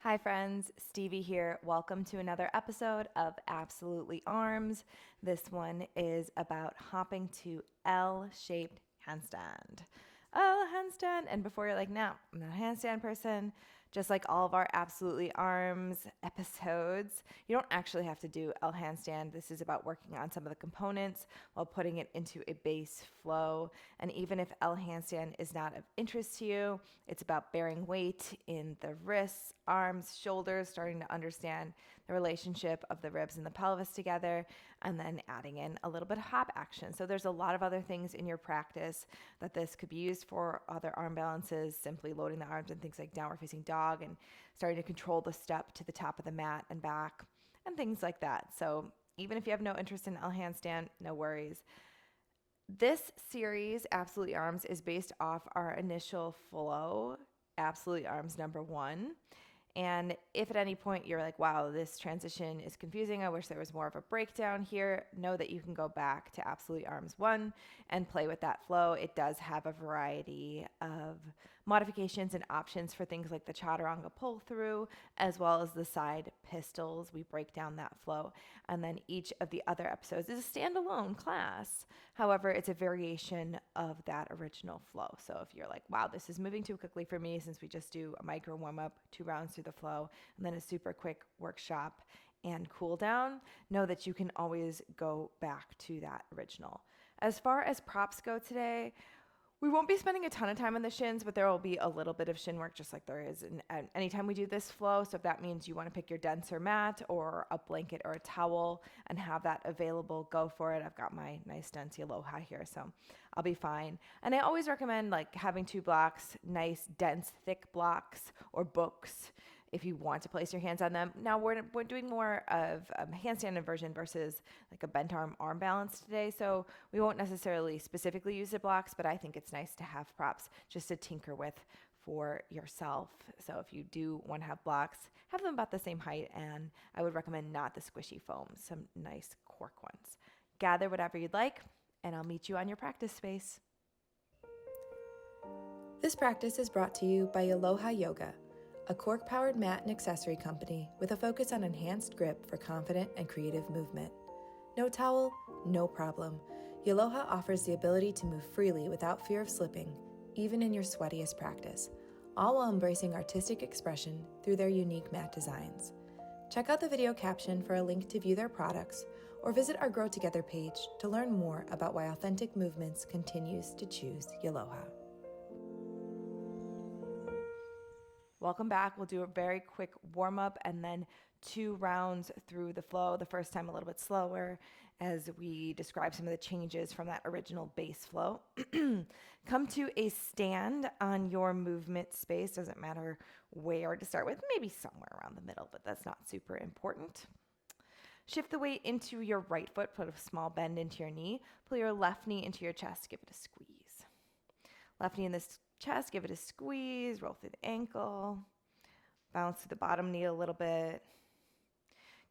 Hi friends, Stevie here. Welcome to another episode of Absolutely Arms. This one is about hopping to L-shaped handstand. Oh, handstand. And before you're like, no, I'm not a handstand person, just like all of our Absolutely Arms episodes, you don't actually have to do L handstand. This is about working on some of the components while putting it into a base flow. And even if L handstand is not of interest to you, it's about bearing weight in the wrists, arms, shoulders, starting to understand the relationship of the ribs and the pelvis together, and then adding in a little bit of hop action. So there's a lot of other things in your practice that this could be used for. Other arm balances, simply loading the arms and things like downward facing dog and starting to control the step to the top of the mat and back and things like that. So even if you have no interest in L handstand, no worries. This series, Absolutely Arms, is based off our initial flow, Absolutely Arms number 1. And if at any point you're like, wow, this transition is confusing, I wish there was more of a breakdown here, know that you can go back to Absolutely Arms 1 and play with that flow. It does have a variety of modifications and options for things like the chaturanga pull through, as well as the side pistols. We break down that flow. And then each of the other episodes is a standalone class. However, it's a variation of that original flow. So if you're like, wow, this is moving too quickly for me, since we just do a micro warm up, 2 rounds through the flow, and then a super quick workshop and cool down, know that you can always go back to that original. As far as props go today, we won't be spending a ton of time on the shins, but there will be a little bit of shin work just like there is anytime we do this flow. So if that means you want to pick your denser mat or a blanket or a towel and have that available, go for it. I've got my nice dense Aloha here, so I'll be fine. And I always recommend like having 2 blocks, nice, dense, thick blocks or books if you want to place your hands on them. Now we're doing more of handstand inversion versus like a bent arm balance today. So we won't necessarily specifically use the blocks, but I think it's nice to have props just to tinker with for yourself. So if you do want to have blocks, have them about the same height, and I would recommend not the squishy foam, some nice cork ones. Gather whatever you'd like, and I'll meet you on your practice space. This practice is brought to you by Aloha Yoga, a cork-powered mat and accessory company with a focus on enhanced grip for confident and creative movement. No towel, no problem. Aloha offers the ability to move freely without fear of slipping, even in your sweatiest practice, all while embracing artistic expression through their unique mat designs. Check out the video caption for a link to view their products, or visit our Grow Together page to learn more about why Authentic Movements continues to choose Aloha. Welcome back. We'll do a very quick warm up and then 2 rounds through the flow. The first time a little bit slower as we describe some of the changes from that original base flow. Come to a stand on your movement space. Doesn't matter where to start with, maybe somewhere around the middle, but that's not super important. Shift the weight into your right foot, put a small bend into your knee, pull your left knee into your chest, give it a squeeze. Left knee in this chest, give it a squeeze, roll through the ankle, bounce through the bottom knee a little bit.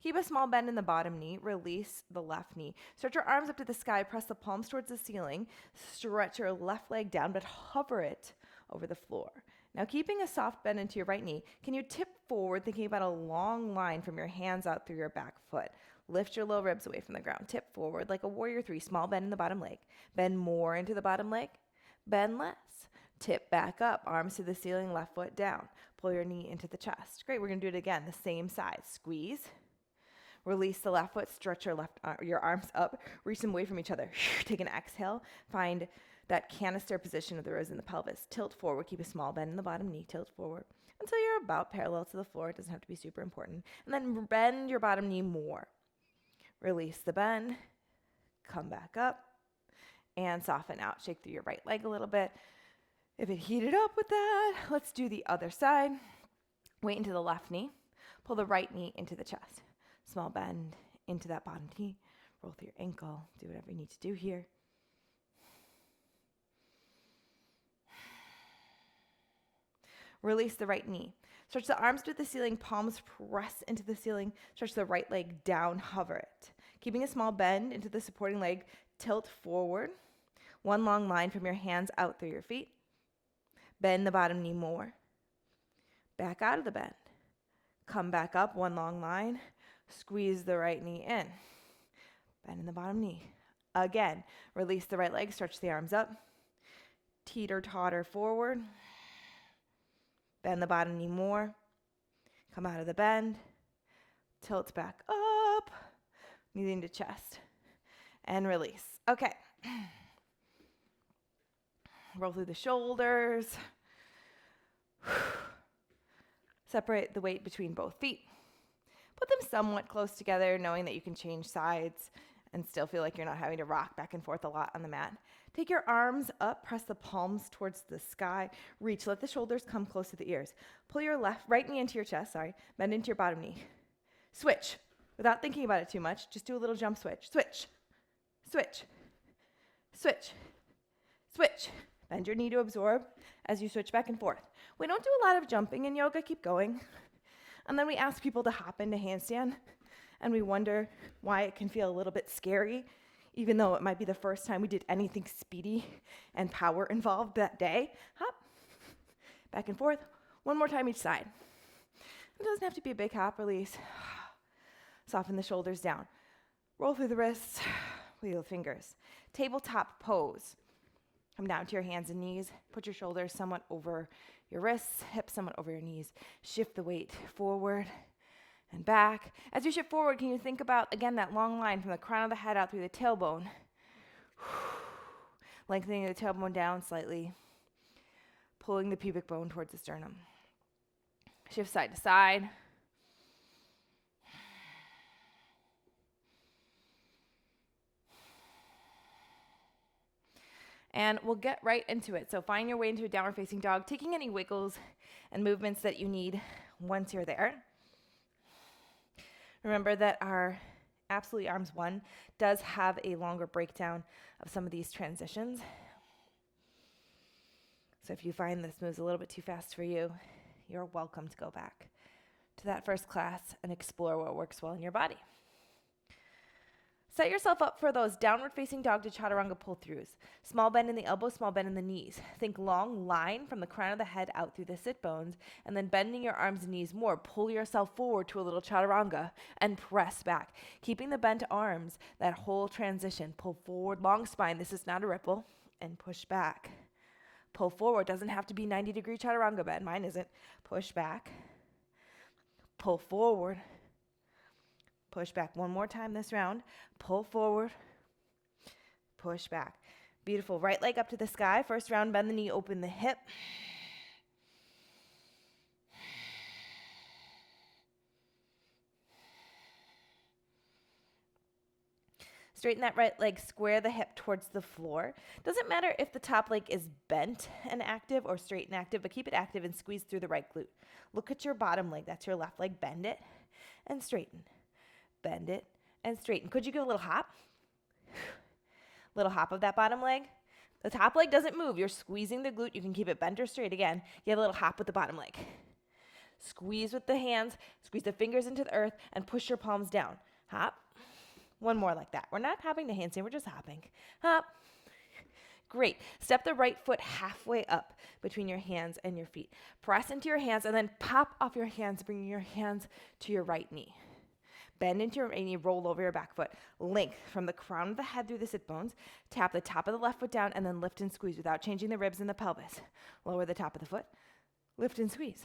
Keep a small bend in the bottom knee, release the left knee. Stretch your arms up to the sky, press the palms towards the ceiling, stretch your left leg down, but hover it over the floor. Now keeping a soft bend into your right knee, can you tip forward thinking about a long line from your hands out through your back foot? Lift your low ribs away from the ground, tip forward like a warrior 3, small bend in the bottom leg. Bend more into the bottom leg, bend less. Tip back up, arms to the ceiling, left foot down. Pull your knee into the chest. Great, we're gonna do it again, the same side. Squeeze, release the left foot, stretch your arms up, reach them away from each other. Take an exhale, find that canister position of the ribs in the pelvis. Tilt forward, keep a small bend in the bottom knee, tilt forward until you're about parallel to the floor. It doesn't have to be super important. And then bend your bottom knee more. Release the bend, come back up, and soften out. Shake through your right leg a little bit. If it heated up with that, let's do the other side. Weight into the left knee. Pull the right knee into the chest. Small bend into that bottom knee. Roll through your ankle. Do whatever you need to do here. Release the right knee. Stretch the arms to the ceiling, palms press into the ceiling. Stretch the right leg down, hover it. Keeping a small bend into the supporting leg, tilt forward. One long line from your hands out through your feet. Bend the bottom knee more. Back out of the bend. Come back up, one long line. Squeeze the right knee in. Bend in the bottom knee. Again, release the right leg, stretch the arms up. Teeter-totter forward. Bend the bottom knee more. Come out of the bend. Tilt back up. Kneeling to chest. And release. Okay. Roll through the shoulders. Separate the weight between both feet. Put them somewhat close together, knowing that you can change sides and still feel like you're not having to rock back and forth a lot on the mat. Take your arms up, press the palms towards the sky. Reach, let the shoulders come close to the ears. Pull your right knee into your chest, bend into your bottom knee. Switch, without thinking about it too much, just do a little jump switch. Switch, switch, switch, switch. Bend your knee to absorb as you switch back and forth. We don't do a lot of jumping in yoga, keep going. And then we ask people to hop into handstand, and we wonder why it can feel a little bit scary, even though it might be the first time we did anything speedy and power involved that day. Hop, back and forth, one more time each side. It doesn't have to be a big hop, release. Soften the shoulders down. Roll through the wrists, wheel the fingers. Tabletop pose. Come down to your hands and knees. Put your shoulders somewhat over your wrists, hips somewhat over your knees. Shift the weight forward and back. As you shift forward, can you think about, again, that long line from the crown of the head out through the tailbone. Lengthening the tailbone down slightly. Pulling the pubic bone towards the sternum. Shift side to side. And we'll get right into it. So find your way into a downward facing dog, taking any wiggles and movements that you need once you're there. Remember that our Absolutely Arms 1 does have a longer breakdown of some of these transitions. So if you find this moves a little bit too fast for you, you're welcome to go back to that first class and explore what works well in your body. Set yourself up for those downward facing dog to chaturanga pull throughs. Small bend in the elbows, small bend in the knees. Think long line from the crown of the head out through the sit bones, and then bending your arms and knees more. Pull yourself forward to a little chaturanga and press back. Keeping the bent arms, that whole transition. Pull forward, long spine. This is not a ripple. And push back. Pull forward. Doesn't have to be 90-degree chaturanga bend. Mine isn't. Push back. Pull forward. Push back one more time this round. Pull forward. Push back. Beautiful. Right leg up to the sky. First round, bend the knee, open the hip. Straighten that right leg, square the hip towards the floor. Doesn't matter if the top leg is bent and active or straight and active, but keep it active and squeeze through the right glute. Look at your bottom leg. That's your left leg. Bend it and straighten. Bend it and straighten. Could you give a little hop? Little hop of that bottom leg. The top leg doesn't move. You're squeezing the glute. You can keep it bent or straight. Again, you have a little hop with the bottom leg. Squeeze with the hands. Squeeze the fingers into the earth and push your palms down. Hop. One more like that. We're not hopping to handstand. We're just hopping. Hop. Great. Step the right foot halfway up between your hands and your feet. Press into your hands and then pop off your hands, bringing your hands to your right knee. Bend into your right knee, roll over your back foot. Length from the crown of the head through the sit bones. Tap the top of the left foot down and then lift and squeeze without changing the ribs and the pelvis. Lower the top of the foot. Lift and squeeze.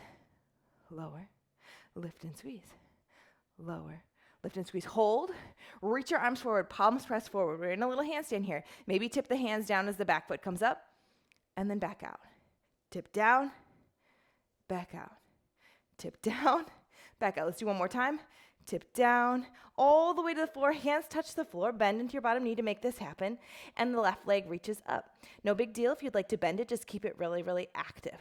Lower. Lift and squeeze. Lower. Lift and squeeze. Hold. Reach your arms forward. Palms press forward. We're in a little handstand here. Maybe tip the hands down as the back foot comes up and then back out. Tip down. Back out. Tip down. Back out. Let's do one more time. Tip down, all the way to the floor. Hands touch the floor. Bend into your bottom knee to make this happen. And the left leg reaches up. No big deal if you'd like to bend it. Just keep it really, really active.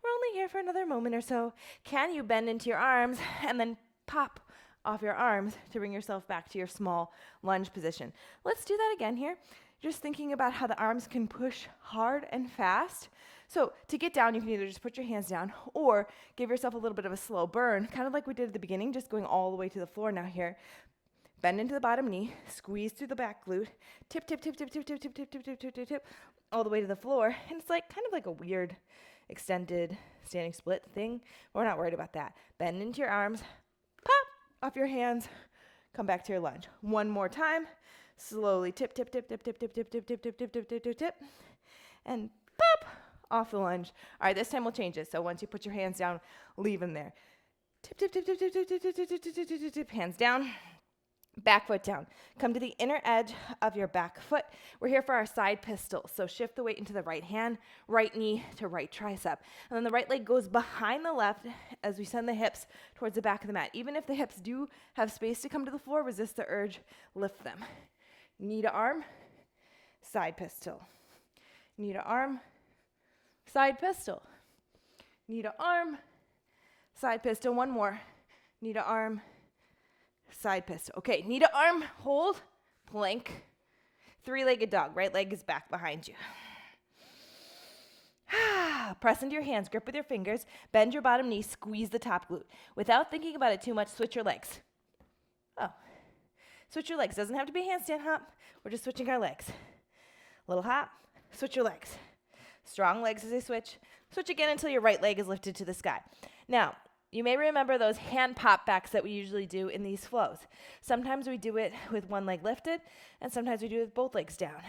We're only here for another moment or so. Can you bend into your arms and then pop off your arms to bring yourself back to your small lunge position? Let's do that again here. Just thinking about how the arms can push hard and fast. So to get down, you can either just put your hands down or give yourself a little bit of a slow burn, kind of like we did at the beginning, just going all the way to the floor now here. Bend into the bottom knee, squeeze through the back glute, tip, tip, tip, tip, tip, tip, tip, tip, tip, tip, tip, tip, tip, all the way to the floor. And it's like kind of like a weird extended standing split thing. We're not worried about that. Bend into your arms, off your hands, come back to your lunge. One more time. Slowly tip, tip, tip, tip, tip, tip, tip, tip, tip, tip, tip, tip, tip, tip, tip, and pop off the lunge. All right, this time we'll change it. So once you put your hands down, leave them there. Tip, tip, tip, tip, tip, tip, tip, tip, tip, tip, tip, tip, tip, hands down. Back foot down. Come to the inner edge of your back foot. We're here for our side pistol. So shift the weight into the right hand, right knee to right tricep. And then the right leg goes behind the left as we send the hips towards the back of the mat. Even if the hips do have space to come to the floor, resist the urge, lift them. Knee to arm, side pistol. Knee to arm, side pistol. Knee to arm, side pistol. One more. Knee to arm, side pistol. Okay, knee to arm, hold, plank, three-legged dog. Right leg is back behind you. Press into your hands, grip with your fingers, bend your bottom knee, squeeze the top glute. Without thinking about it too much, switch your legs. Oh, switch your legs. Doesn't have to be a handstand hop. We're just switching our legs. Little hop, switch your legs. Strong legs as they switch. Switch again until your right leg is lifted to the sky. Now, you may remember those hand pop backs that we usually do in these flows. Sometimes we do it with one leg lifted, and sometimes we do it with both legs down.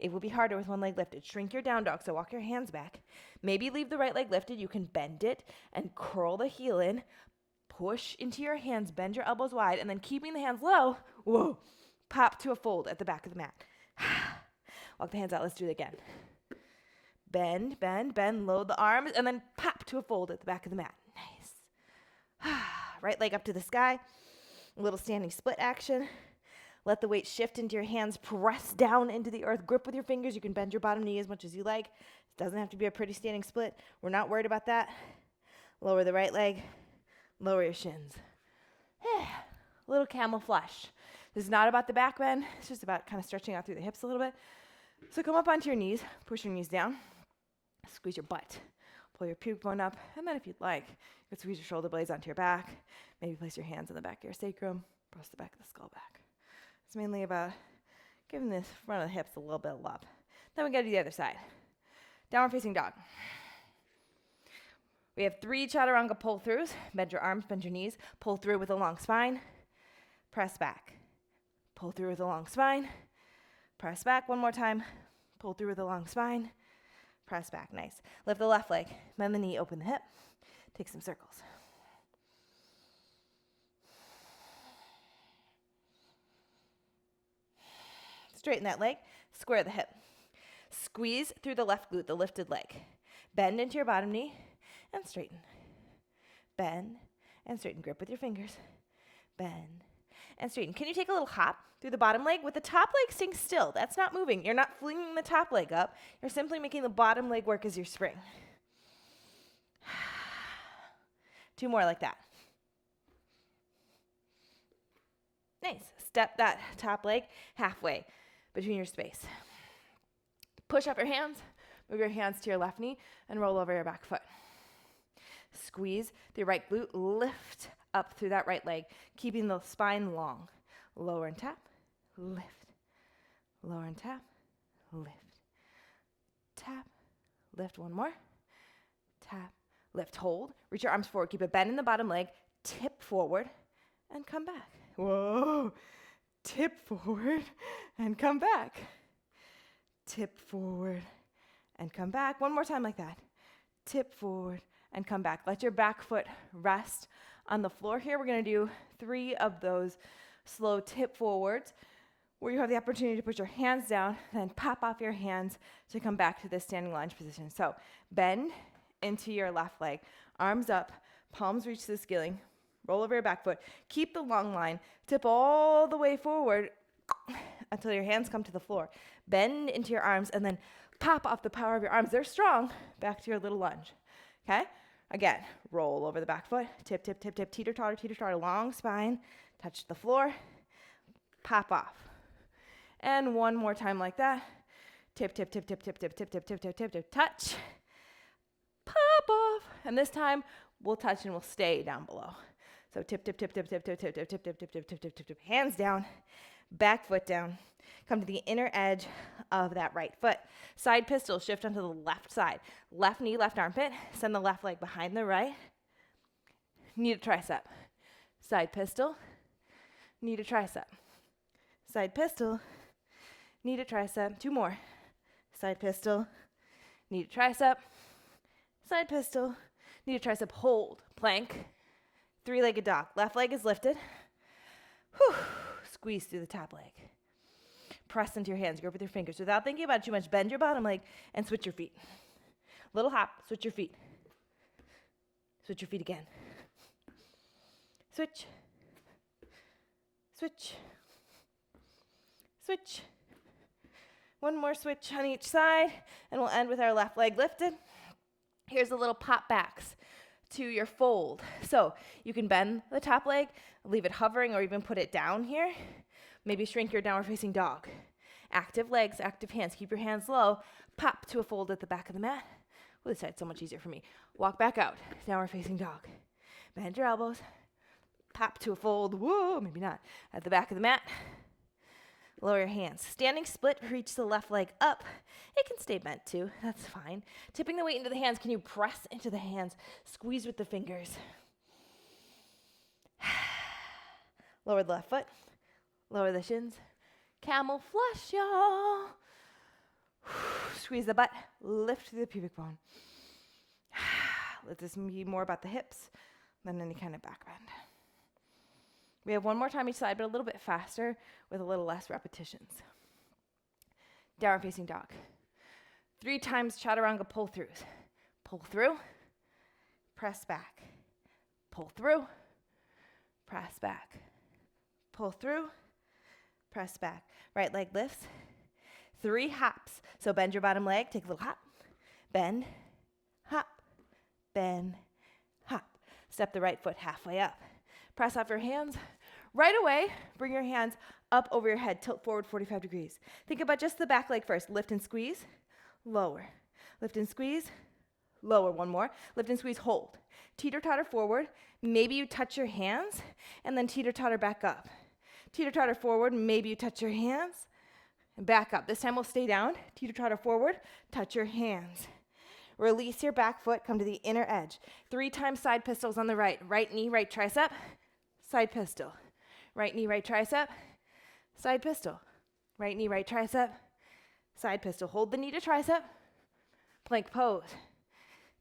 It will be harder with one leg lifted. Shrink your down dog, so walk your hands back. Maybe leave the right leg lifted. You can bend it and curl the heel in. Push into your hands, bend your elbows wide, and then keeping the hands low, whoa, pop to a fold at the back of the mat. Walk the hands out. Let's do it again. Bend, bend, bend, load the arms, and then pop to a fold at the back of the mat. Nice. Right leg up to the sky. A little standing split action. Let the weight shift into your hands. Press down into the earth. Grip with your fingers. You can bend your bottom knee as much as you like. It doesn't have to be a pretty standing split. We're not worried about that. Lower the right leg. Lower your shins. A little camel flush. This is not about the back bend. It's just about kind of stretching out through the hips a little bit. So come up onto your knees. Push your knees down. Squeeze your butt. Pull your pubic bone up. And then if you'd like, you could squeeze your shoulder blades onto your back. Maybe place your hands on the back of your sacrum. Press the back of the skull back. It's mainly about giving this front of the hips a little bit of love. Then we got to do the other side. Downward facing dog. We have 3 chaturanga pull-throughs. Bend your arms, bend your knees. Pull through with a long spine. Press back. Pull through with a long spine. Press back one more time. Pull through with a long spine. Press back. Nice. Lift the left leg. Bend the knee. Open the hip. Take some circles. Straighten that leg. Square the hip. Squeeze through the left glute, the lifted leg. Bend into your bottom knee and straighten. Bend and straighten. Grip with your fingers. Bend and straighten. Can you take a little hop through the bottom leg with the top leg staying still? That's not moving. You're not flinging the top leg up. You're simply making the bottom leg work as your spring. 2 more like that. Nice. Step that top leg halfway between your space. Push up your hands. Move your hands to your left knee and roll over your back foot. Squeeze the right glute. Lift up through that right leg, keeping the spine long. Lower and tap. Lift. Lower and tap. Lift. Tap. Lift. One more. Tap. Lift. Hold. Reach your arms forward. Keep a bend in the bottom leg. Tip forward and come back. Whoa. Tip forward and come back. Tip forward and come back. One more time like that. Tip forward and come back. Let your back foot rest on the floor here. We're going to do 3 of those slow tip forwards where you have the opportunity to put your hands down, then pop off your hands to come back to this standing lunge position. So bend into your left leg, arms up, palms reach to the ceiling, roll over your back foot, keep the long line, tip all the way forward until your hands come to the floor. Bend into your arms and then pop off the power of your arms. They're strong. Back to your little lunge. Okay? Again, roll over the back foot, tip, tip, tip, tip, teeter-totter, long spine, touch the floor, pop off. And one more time like that. Tip, tip, tip, tip, tip, tip, tip, tip, tip, tip, tip, tip, touch, pop off. And this time we'll touch and we'll stay down below. So tip, tip, tip, tip, tip, tip, tip, tip, tip, tip, tip, tip, tip, tip, tip, tip, hands down, back foot down. Come to the inner edge of that right foot. Side pistol, shift onto the left side. Left knee, left armpit. Send the left leg behind the right. Knee to tricep. Side pistol, knee to tricep. Side pistol, knee to tricep. 2 more. Side pistol, knee to tricep. Side pistol, knee to tricep. Hold, plank. 3-legged dog. Left leg is lifted. Whew. Squeeze through the top leg. Press into your hands. Grip with your fingers. Without thinking about it too much, bend your bottom leg and switch your feet. Little hop, switch your feet. Switch your feet again. Switch. Switch. Switch. One more switch on each side, and we'll end with our left leg lifted. Here's a little pop backs to your fold. So you can bend the top leg, leave it hovering, or even put it down here. Maybe shrink your downward facing dog. Active legs, active hands. Keep your hands low. Pop to a fold at the back of the mat. Well, this side's so much easier for me. Walk back out, downward facing dog. Bend your elbows. Pop to a fold. Whoa, maybe not. At the back of the mat. Lower your hands. Standing split, reach the left leg up. It can stay bent too, that's fine. Tipping the weight into the hands, can you press into the hands? Squeeze with the fingers. Lower the left foot. Lower the shins. Camel flush, y'all. Squeeze the butt. Lift through the pubic bone. Let this be more about the hips than any kind of back bend. We have 1 more time each side, but a little bit faster with a little less repetitions. Downward facing dog. 3 times chaturanga pull-throughs. Pull through, press back. Pull through, press back. Pull through, press back. Right leg lifts. 3 hops. So bend your bottom leg, take a little hop. Bend, hop, bend, hop. Step the right foot halfway up. Press off your hands. Right away, bring your hands up over your head. Tilt forward 45 degrees. Think about just the back leg first. Lift and squeeze. Lower. Lift and squeeze. Lower. 1 more. Lift and squeeze. Hold. Teeter-totter forward. Maybe you touch your hands and then teeter-totter back up. Teeter-totter forward. Maybe you touch your hands and back up. This time we'll stay down. Teeter-totter forward. Touch your hands. Release your back foot. Come to the inner edge. 3 times side pistols on the right. Right knee, right tricep. Side pistol. Right knee, right tricep. Side pistol. Right knee, right tricep. Side pistol. Hold the knee to tricep. Plank pose.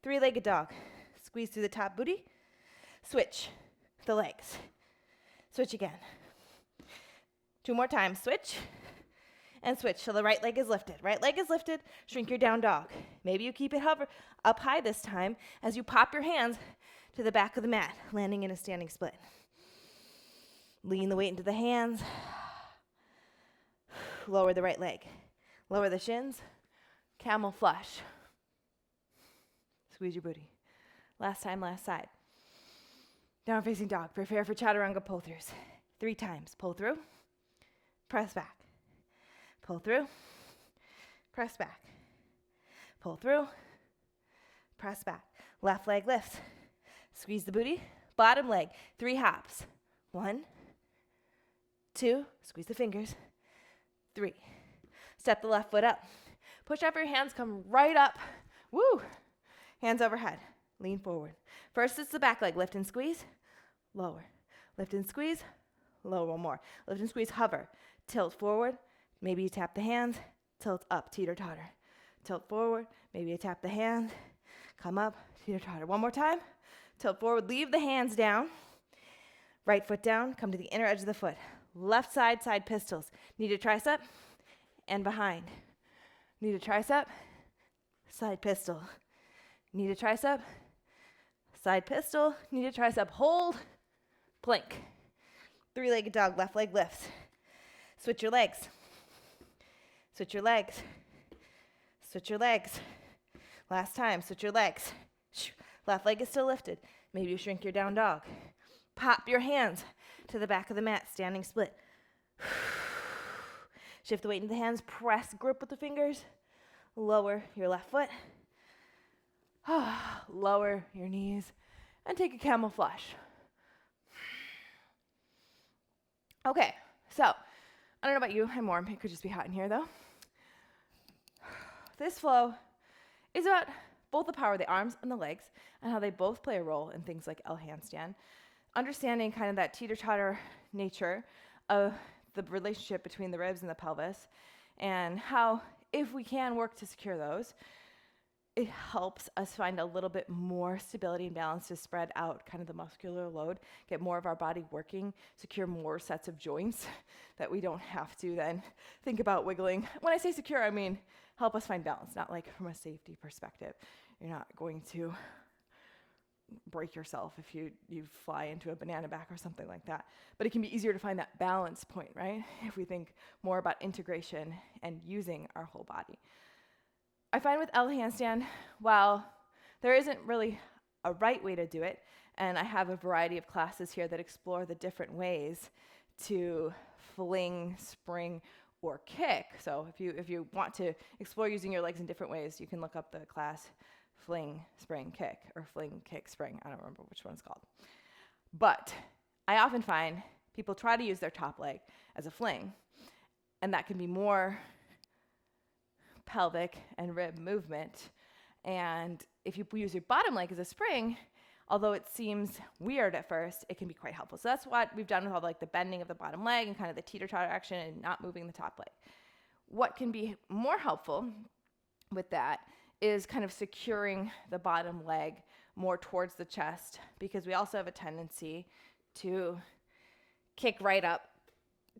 3-legged dog. Squeeze through the top booty. Switch the legs. Switch again. 2 more times. Switch. And switch. So the right leg is lifted. Right leg is lifted. Shrink your down dog. Maybe you keep it hover up high this time as you pop your hands to the back of the mat, landing in a standing split. Lean the weight into the hands. Lower the right leg. Lower the shins. Camel flush. Squeeze your booty. Last time, last side. Downward facing dog. Prepare for chaturanga pull-throughs. 3 times. Pull through. Press back. Pull through. Press back. Pull through. Press back. Left leg lifts. Squeeze the booty. Bottom leg. 3 hops. 1, 2, squeeze the fingers. 3. Step the left foot up. Push up your hands, come right up. Woo! Hands overhead. Lean forward. First, it's the back leg. Lift and squeeze. Lower. Lift and squeeze. Lower. 1 more. Lift and squeeze. Hover. Tilt forward. Maybe you tap the hands. Tilt up. Teeter-totter. Tilt forward. Maybe you tap the hands. Come up. Teeter-totter. 1 more time. Tilt forward. Leave the hands down. Right foot down. Come to the inner edge of the foot. Left side, side pistols. Knee to tricep and behind. Knee to tricep, side pistol. Knee to tricep, side pistol. Knee to tricep, hold, plank. 3-legged dog, left leg lifts. Switch your legs. Switch your legs. Switch your legs. Last time, switch your legs. Left leg is still lifted. Maybe you shrink your down dog. Pop your hands to the back of the mat, standing split. Shift the weight into the hands, press, grip with the fingers. Lower your left foot. Lower your knees and take a camel flush. Okay, so I don't know about you, I'm warm. It could just be hot in here though. This flow is about both the power of the arms and the legs and how they both play a role in things like L handstand. understanding kind of that teeter-totter nature of the relationship between the ribs and the pelvis, and how, if we can work to secure those, it helps us find a little bit more stability and balance to spread out kind of the muscular load, get more of our body working, secure more sets of joints that we don't have to then think about wiggling. When I say secure, I mean help us find balance, not like from a safety perspective. You're not going to break yourself if you fly into a banana back or something like that. But it can be easier to find that balance point, right? If we think more about integration and using our whole body. I find with L handstand, while there isn't really a right way to do it, and I have a variety of classes here that explore the different ways to fling, spring, or kick. So if you want to explore using your legs in different ways, you can look up the class fling, spring, kick, or fling, kick, spring. I don't remember which one it's called. But I often find people try to use their top leg as a fling, and that can be more pelvic and rib movement. And if you use your bottom leg as a spring, although it seems weird at first, it can be quite helpful. So that's what we've done with all the bending of the bottom leg and kind of the teeter-totter action and not moving the top leg. What can be more helpful with that is kind of securing the bottom leg more towards the chest, because we also have a tendency to kick right up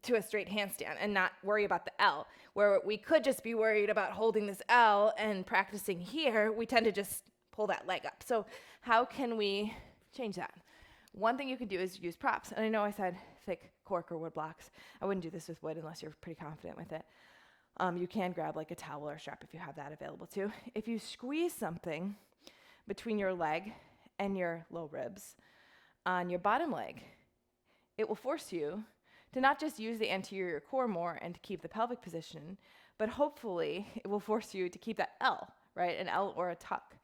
to a straight handstand and not worry about the L. Where we could just be worried about holding this L and practicing here, we tend to just pull that leg up. So how can we change that? One thing you can do is use props. And I know I said thick cork or wood blocks. I wouldn't do this with wood unless you're pretty confident with it. You can grab like a towel or a strap if you have that available too. If you squeeze something between your leg and your low ribs on your bottom leg, it will force you to not just use the anterior core more and to keep the pelvic position, but hopefully it will force you to keep that L, right? An L or a tuck,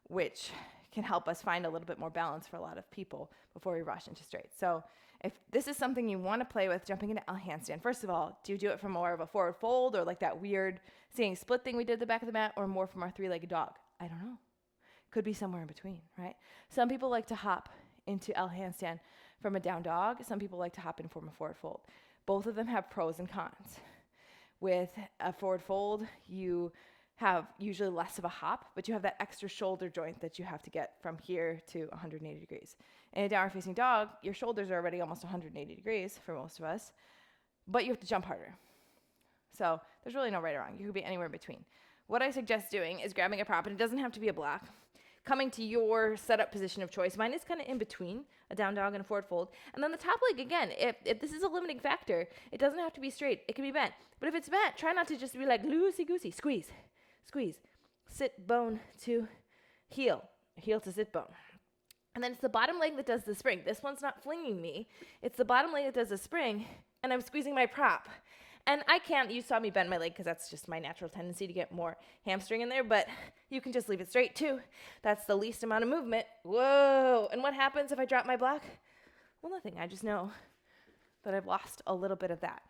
which can help us find a little bit more balance for a lot of people before we rush into straight. So if this is something you want to play with, jumping into L handstand, first of all, do you do it from more of a forward fold or like that weird seeing split thing we did at the back of the mat, or more from our three-legged dog? I don't know. Could be somewhere in between, right? Some people like to hop into L handstand from a down dog. Some people like to hop in from a forward fold. Both of them have pros and cons. With a forward fold, you have usually less of a hop, but you have that extra shoulder joint that you have to get from here to 180 degrees. In a downward facing dog, your shoulders are already almost 180 degrees for most of us, but you have to jump harder. So there's really no right or wrong. You could be anywhere in between. What I suggest doing is grabbing a prop, and it doesn't have to be a block, coming to your setup position of choice. Mine is kind of in between a down dog and a forward fold. And then the top leg, again, if this is a limiting factor, it doesn't have to be straight. It can be bent. But if it's bent, try not to just be like loosey-goosey. Squeeze, squeeze. Sit bone to heel, heel to sit bone. And then it's the bottom leg that does the spring. This one's not flinging me. It's the bottom leg that does the spring, and I'm squeezing my prop. And I can't, you saw me bend my leg because that's just my natural tendency to get more hamstring in there, but you can just leave it straight too. That's the least amount of movement. Whoa. And what happens if I drop my block? Well, nothing. I just know that I've lost a little bit of that.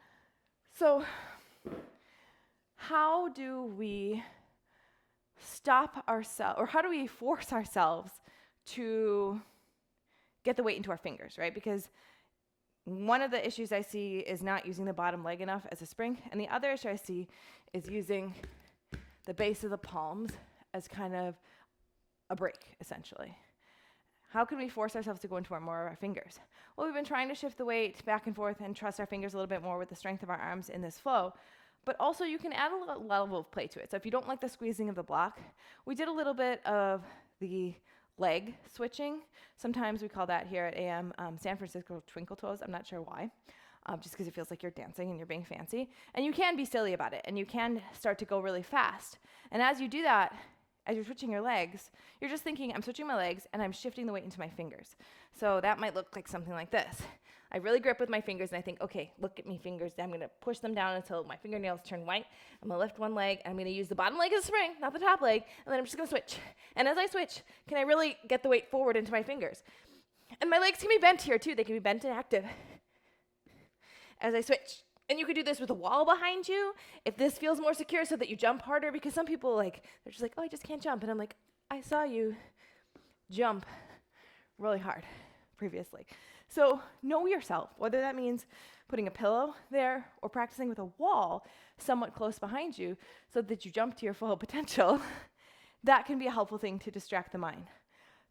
So how do we stop ourselves, or how do we force ourselves to get the weight into our fingers, right? Because one of the issues I see is not using the bottom leg enough as a spring, and the other issue I see is using the base of the palms as kind of a brake, essentially. How can we force ourselves to go into more of our fingers? Well, we've been trying to shift the weight back and forth and trust our fingers a little bit more with the strength of our arms in this flow, but also you can add a little level of play to it. So if you don't like the squeezing of the block, we did a little bit of the leg switching. Sometimes we call that here at AM San Francisco twinkle toes. I'm not sure why, just because it feels like you're dancing and you're being fancy. And you can be silly about it, and you can start to go really fast. And as you do that, as you're switching your legs, you're just thinking, I'm switching my legs and I'm shifting the weight into my fingers. So that might look like something like this. I really grip with my fingers and I think, okay, look at me fingers. I'm going to push them down until my fingernails turn white. I'm going to lift one leg and I'm going to use the bottom leg as a spring, not the top leg. And then I'm just going to switch. And as I switch, can I really get the weight forward into my fingers? And my legs can be bent here too. They can be bent and active as I switch. And you could do this with a wall behind you if this feels more secure so that you jump harder, because some people they're just like, oh, I just can't jump. And I'm like, I saw you jump really hard. previously. So know yourself, whether that means putting a pillow there or practicing with a wall somewhat close behind you so that you jump to your full potential. That can be a helpful thing to distract the mind.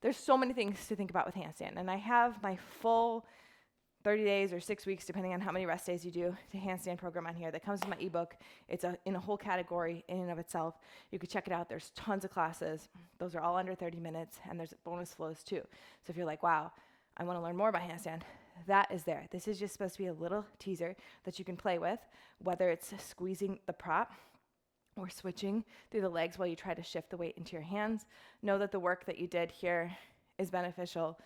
There's so many things to think about with handstand, and I have my full 30 days or 6 weeks, depending on how many rest days you do, to handstand program on here that comes with my ebook. It's in a whole category in and of itself. You could check it out. There's tons of classes. Those are all under 30 minutes, and there's bonus flows too. So if you're like, wow, I want to learn more about handstand, that is there. This is just supposed to be a little teaser that you can play with, whether it's squeezing the prop or switching through the legs while you try to shift the weight into your hands. Know that the work that you did here is beneficial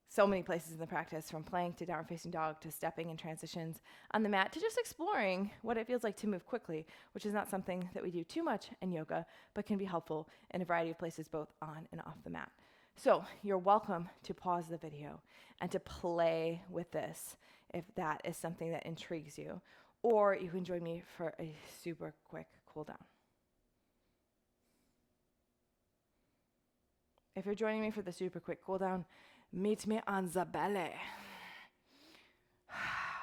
so many places in the practice, from plank to downward facing dog to stepping and transitions on the mat to just exploring what it feels like to move quickly, which is not something that we do too much in yoga, but can be helpful in a variety of places, both on and off the mat. So you're welcome to pause the video and to play with this if that is something that intrigues you, or you can join me for a super quick cool down. If you're joining me for the super quick cool down, meet me on the belly.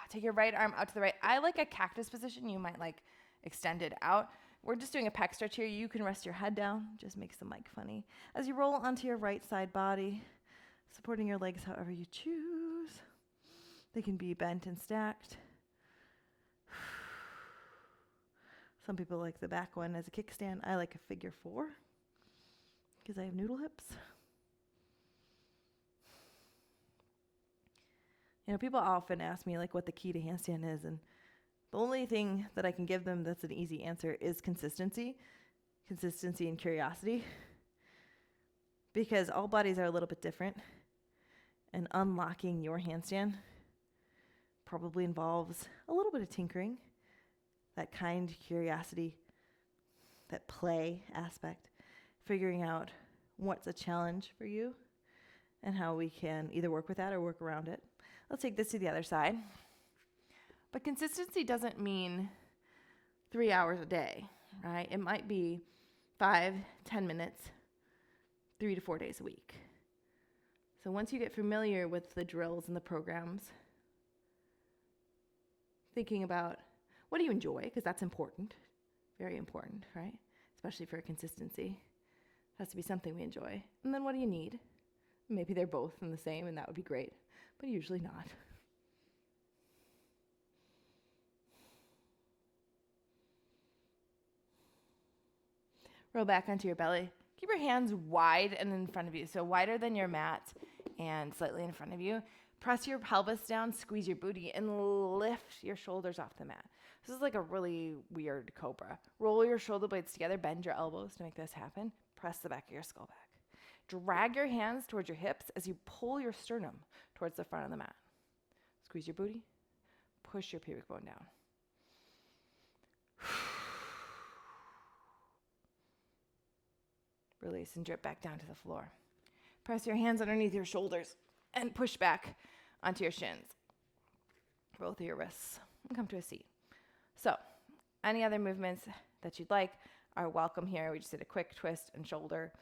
Take your right arm out to the right. I like a cactus position. You might like extend it out. We're just doing a pec stretch here. You can rest your head down. Just makes the mic funny. As you roll onto your right side body, supporting your legs however you choose. They can be bent and stacked. Some people like the back one as a kickstand. I like a figure 4 because I have noodle hips. You know, people often ask me like what the key to handstand is, and the only thing that I can give them that's an easy answer is consistency and curiosity, because all bodies are a little bit different, and unlocking your handstand probably involves a little bit of tinkering, that kind curiosity, that play aspect, figuring out what's a challenge for you and how we can either work with that or work around it. Let's take this to the other side. But consistency doesn't mean 3 hours a day, right? It might be 5, 10 minutes, 3 to 4 days a week. So once you get familiar with the drills and the programs, thinking about what do you enjoy, because that's important, very important, right? Especially for consistency. It has to be something we enjoy. And then what do you need? Maybe they're both in the same, and that would be great, but usually not. Roll back onto your belly. Keep your hands wide and in front of you, so wider than your mat and slightly in front of you. Press your pelvis down, squeeze your booty, and lift your shoulders off the mat. This is like a really weird cobra. Roll your shoulder blades together, bend your elbows to make this happen. Press the back of your skull back. Drag your hands towards your hips as you pull your sternum towards the front of the mat. Squeeze your booty, push your pubic bone down. Release and drip back down to the floor. Press your hands underneath your shoulders and push back onto your shins. Roll through your wrists and come to a seat. So, any other movements that you'd like are welcome here. We just did a quick twist and shoulder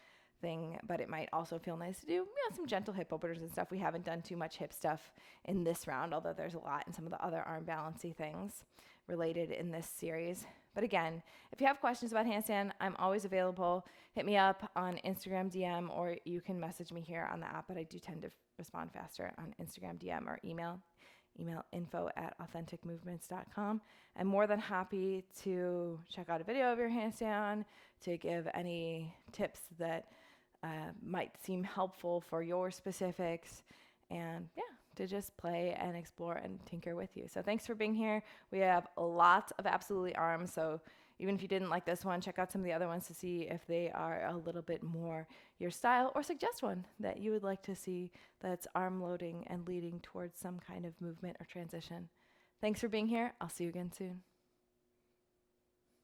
thing, but it might also feel nice to do some gentle hip openers and stuff. We haven't done too much hip stuff in this round, although there's a lot in some of the other arm balancy things related in this series. But again, if you have questions about handstand, I'm always available. Hit me up on Instagram DM, or you can message me here on the app, but I do tend to respond faster on Instagram DM or email info@authenticmovements.com. I'm more than happy to check out a video of your handstand, to give any tips that might seem helpful for your specifics, and to just play and explore and tinker with you. So thanks for being here. We have lots of absolutely arms, so even if you didn't like this one, check out some of the other ones to see if they are a little bit more your style, or suggest one that you would like to see that's arm loading and leading towards some kind of movement or transition. Thanks for being here. I'll see you again soon.